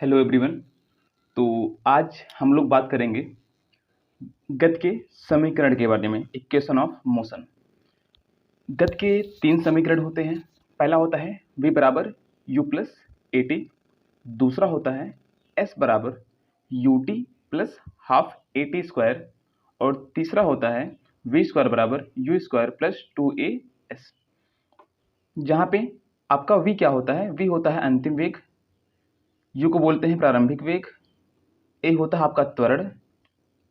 Hello everyone. तो आज हम लोग बात करेंगे गति के समीकरण के बारे में, इक्वेशन ऑफ मोशन। गति के तीन समीकरण होते हैं। पहला होता है v बराबर u प्लस ए टी, दूसरा होता है s बराबर U T plus half A T square, और तीसरा होता है v स्क्वायर बराबर यू स्क्वायर प्लस 2as। जहाँ पे आपका v क्या होता है? v होता है अंतिम वेग, u को बोलते हैं प्रारंभिक वेग, a होता है आपका त्वरण,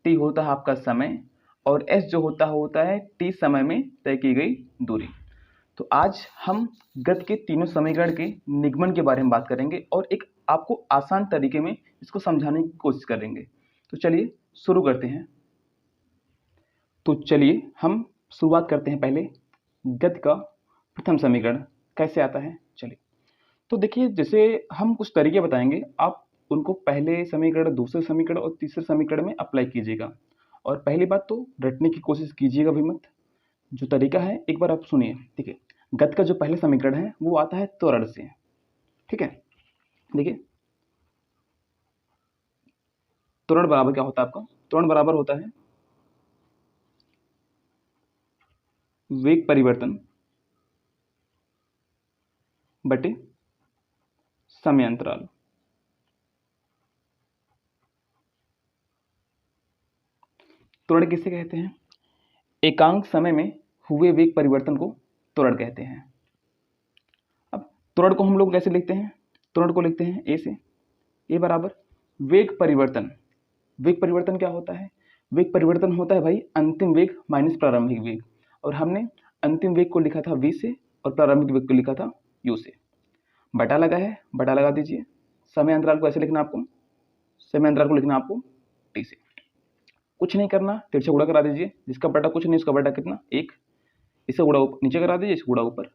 t होता है आपका समय, और s जो होता है t समय में तय की गई दूरी। तो आज हम गति के तीनों समीकरण के निगमन के बारे में बात करेंगे और एक आपको आसान तरीके में इसको समझाने की कोशिश करेंगे। तो चलिए शुरू करते हैं। तो चलिए हम शुरुआत करते हैं। पहले गति का प्रथम समीकरण कैसे आता है, चलिए। तो देखिए, जैसे हम कुछ तरीके बताएंगे, आप उनको पहले समीकरण, दूसरे समीकरण और तीसरे समीकरण में अप्लाई कीजिएगा। और पहली बात तो रटने की कोशिश कीजिएगा भी मत। जो तरीका है एक बार आप सुनिए, ठीक है। गति का जो पहले समीकरण है वो आता है त्वरण से, ठीक है। देखिए, त्वरण बराबर क्या होता है आपका? त्वरण बराबर होता है वेग परिवर्तन बटे समय अंतराल। त्वरण किसे कहते हैं? एकांक समय में हुए वेग परिवर्तन को त्वरण कहते हैं। अब त्वरण को हम लोग कैसे लिखते हैं? त्वरण को लिखते हैं ए से। ए बराबर वेग परिवर्तन। वेग परिवर्तन क्या होता है? वेग परिवर्तन होता है भाई अंतिम वेग माइनस प्रारंभिक वेग, और हमने अंतिम वेग को लिखा था v से और प्रारंभिक वेग को लिखा था u से। बटा लगा है, बटा लगा दीजिए। समय अंतराल को ऐसे लिखना आपको, समय अंतराल को लिखना आपको t से। कुछ नहीं करना, तिरछा गुणा करा दीजिए। जिसका बटा कुछ नहीं, उसका बटा कितना? 1। इसका गुणा नीचे करा दीजिए, इसका गुणा ऊपर।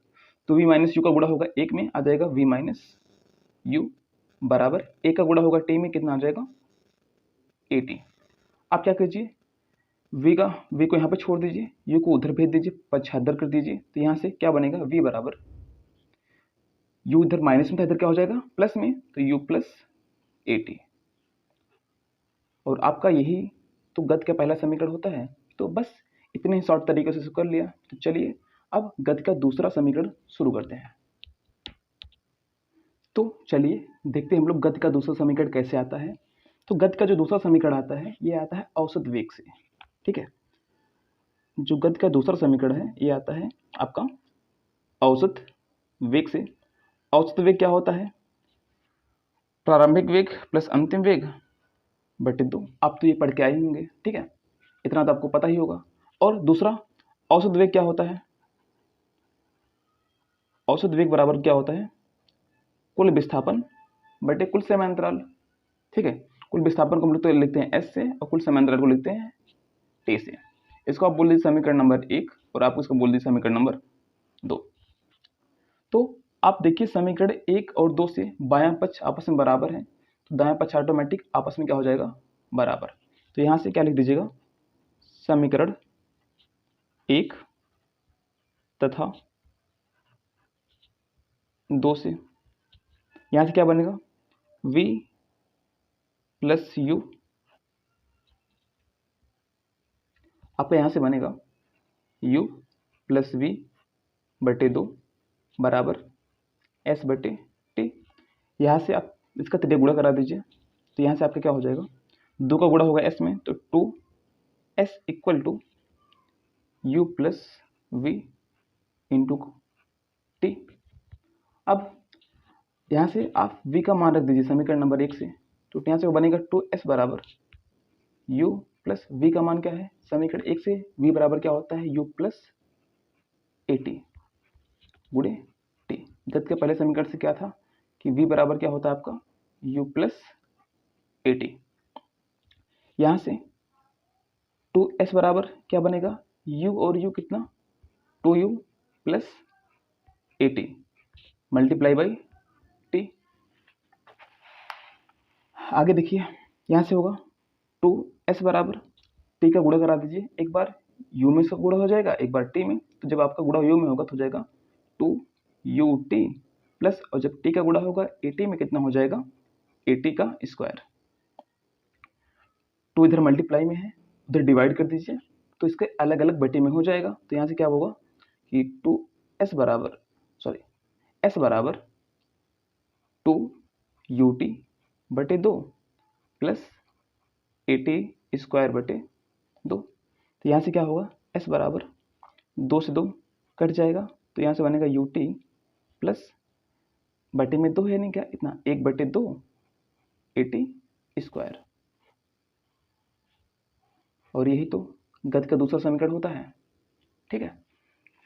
तो v माइनस यू का गुणा होगा 1 में, आ जाएगा v माइनस यू बराबर 1 का गुणा होगा t में, कितना आ जाएगा? 80। आप क्या कीजिए, v को यहाँ पे छोड़ दीजिए, u को उधर भेज दीजिए, 75 कर दीजिए। तो यहाँ से क्या बनेगा? v बराबर u इधर माइनस में था, इधर क्या हो जाएगा? प्लस में, तो u प्लस 80। और आपका यही तो गति का पहला समीकरण होता है। तो बस इतने ही शॉर्ट तरीके से कर लिया। तो चलिए अब गति का दूसरा समीकरण शुरू करते हैं। तो चलिए देखते हैं हम लोग गति का दूसरा समीकरण कैसे आता है। तो गति का जो दूसरा समीकरण आता है ये आता है औसत वेग से, ठीक है। जो गति का दूसरा समीकरण है ये आता है आपका औसत वेग से। औसत वेग क्या होता है? प्रारंभिक वेग प्लस अंतिम वेग बटे 2। आप तो ये पढ़ के आए होंगे, ठीक है, इतना तो आपको पता ही होगा। और दूसरा औसत वेग क्या होता है? औसत वेग बराबर क्या होता है? कुल विस्थापन बटे कुल समय अंतराल, ठीक है। कुल विस्थापन को हम लोग तो लिखते हैं s से, और कुल समय अंतराल को लिखते हैं t से। इसको आप बोल दीजिए समीकरण नंबर 1, और आप इसको बोल दीजिए समीकरण नंबर 2। तो आप देखिए समीकरण 1 और 2 से बायां पक्ष आपस में बराबर है, तो दायां पक्ष ऑटोमेटिक आपस में क्या हो जाएगा? बराबर। तो यहाँ से क्या लिख दीजिएगा? समीकरण 1 तथा 2 से यहाँ से क्या बनेगा? v प्लस यू, आपका यहाँ से बनेगा u प्लस वी बटे 2 बराबर s बटे टी। यहाँ से आप इसका त्रिज्या गुणा करा दीजिए। तो यहाँ से आपका क्या हो जाएगा? 2 का गुणा होगा s में, तो 2s equal to U plus V into T. अब यहाँ से आप v का मान रख दीजिए समीकरण नंबर 1 से। तो यहाँ से वो बनेगा 2s बराबर u प्लस v का मान क्या है? समीकरण 1 से v बराबर क्या होता है? u प्लस ए टी गुणे टी। गति के पहले समीकरण से क्या था कि v बराबर क्या होता है आपका? u plus A T. यहाँ से 2s बराबर क्या बनेगा? u और u कितना? 2u plus A T multiply by T. आगे देखिए, यहाँ से होगा 2s बराबर टी का गुणा करा दीजिए। एक बार u में से गुणा हो जाएगा, एक बार t में। तो जब आपका गुणा u में होगा तो हो जाएगा 2ut प्लस, और जब t का गुणा होगा at में कितना हो जाएगा? AT का स्क्वायर। 2 इधर मल्टीप्लाई में है, उधर डिवाइड कर दीजिए तो इसके अलग अलग बटे में हो जाएगा। तो यहाँ से क्या होगा कि एस बराबर 2 UT बटे 2 प्लस AT स्क्वायर बटे 2। तो यहाँ से क्या होगा, S बराबर 2 से 2 कट जाएगा, तो यहाँ से बनेगा UT प्लस बटे में 2 है नहीं क्या, इतना 1/2 AT स्क्वायर। और यही तो गति का दूसरा समीकरण होता है। ठीक है,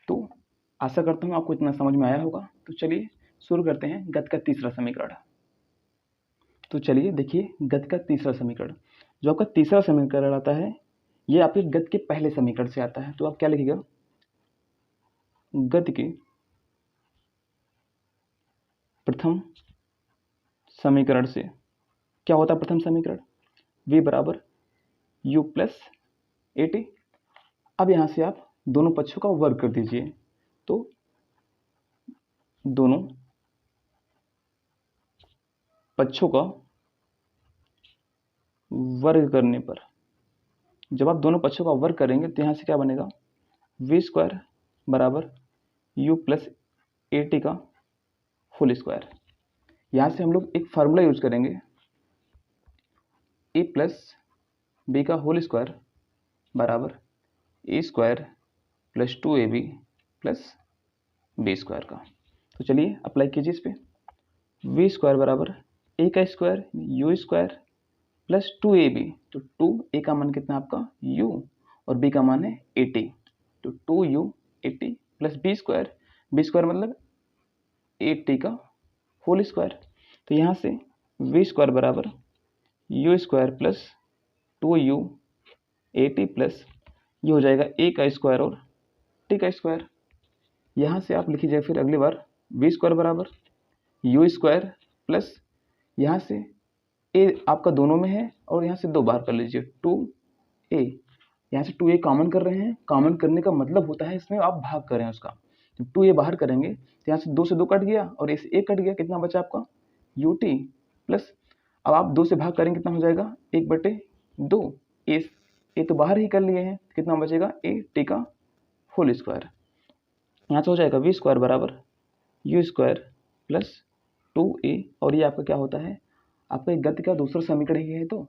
तो आशा करता हूँ आपको इतना समझ में आया होगा। तो चलिए शुरू करते हैं गति का तीसरा समीकरण। तो चलिए देखिए गति का तीसरा समीकरण, जो आपका तीसरा समीकरण आता है ये आपके गति के पहले समीकरण से आता है। तो आप क्या लिखिएगा, गति के प्रथम समीकरण से क्या होता है, प्रथम समीकरण v बराबर u प्लस AT। अब यहाँ से आप दोनों पक्षों का वर्ग कर दीजिए, तो दोनों पक्षों का वर्ग करने पर, जब आप दोनों पक्षों का वर्ग करेंगे तो यहाँ से क्या बनेगा, v स्क्वायर बराबर u प्लस AT का होल स्क्वायर। यहाँ से हम लोग एक फार्मूला यूज करेंगे, a प्लस b का होल स्क्वायर बराबर a square plus 2ab plus b square का। तो चलिए अप्लाई कीजिए इस पे, v स्क्वायर बराबर a का square u square plus 2ab। तो 2a का मान कितना आपका u और b का मान है 80, तो 2u 80 प्लस b स्क्वायर मतलब 80 का होल स्क्वायर। तो यहाँ से v स्क्वायर बराबर u square plus 2u 80 plus ये हो जाएगा a का स्क्वायर और t का स्क्वायर। यहाँ से आप लिखिए फिर अगली बार v स्क्वायर बराबर u स्क्वायर प्लस यहाँ से a आपका दोनों में है और यहाँ से 2 बाहर कर लीजिए 2a। यहाँ से 2a कॉमन कर रहे हैं, कॉमन करने का मतलब होता है इसमें आप भाग कर रहे हैं उसका। जब 2a बाहर करेंगे तो यहाँ से 2 से 2 कट गया और इस 1 कट गया, कितना बचा आपका ut प्लस, अब आप 2 से भाग करेंगे कितना हो जाएगा 1/2। ए तो बाहर ही कर लिए हैं, कितना बचेगा AT का होल स्क्वायर। यहाँ से हो जाएगा v स्क्वायर बराबर u स्क्वायर प्लस 2a, और ये आपका क्या होता है, आपका एक गति का दूसरा समीकरण ही है, तो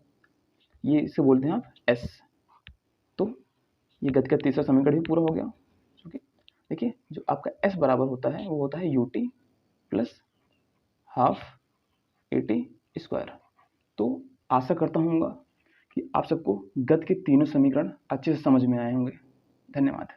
ये इसे बोलते हैं आप S। तो ये गति का तीसरा समीकरण भी पूरा हो गया। ओके, देखिए जो आपका S बराबर होता है वो होता है UT plus half AT square. तो आशा करता हूँ कि आप सबको गति के तीनों समीकरण अच्छे से समझ में आए होंगे। धन्यवाद।